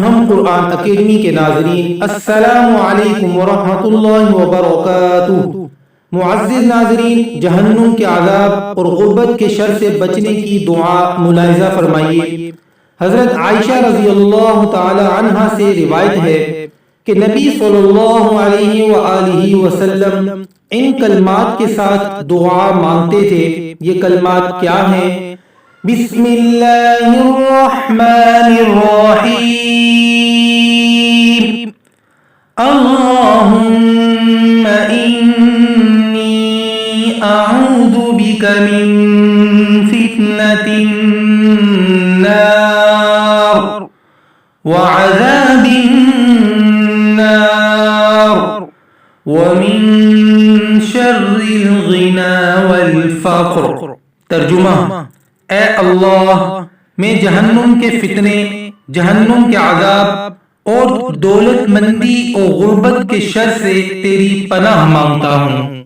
تاہم قرآن اکیڈمی کے ناظرین، السلام علیکم ورحمۃ اللہ وبرکاتہ۔ معزز ناظرین، جہنم کے عذاب اور غربت کے شر سے بچنے کی دعا ملاحظہ فرمائیے۔ حضرت عائشہ رضی اللہ تعالی عنہا سے روایت ہے کہ نبی صلی اللہ علیہ وآلہ وسلم ان کلمات کے ساتھ دعا مانگتے تھے۔ یہ کلمات کیا ہیں؟ بسم اللہ الرحمن الرحیم، اللہم انی اعوذ بک من فتنة النار وعذاب النار ومن شر الغنى والفقر۔ ترجمہ: اے اللہ، میں جہنم کے فتنے، جہنم کے عذاب اور دولت مندی اور غربت کے شر سے تیری پناہ مانگتا ہوں۔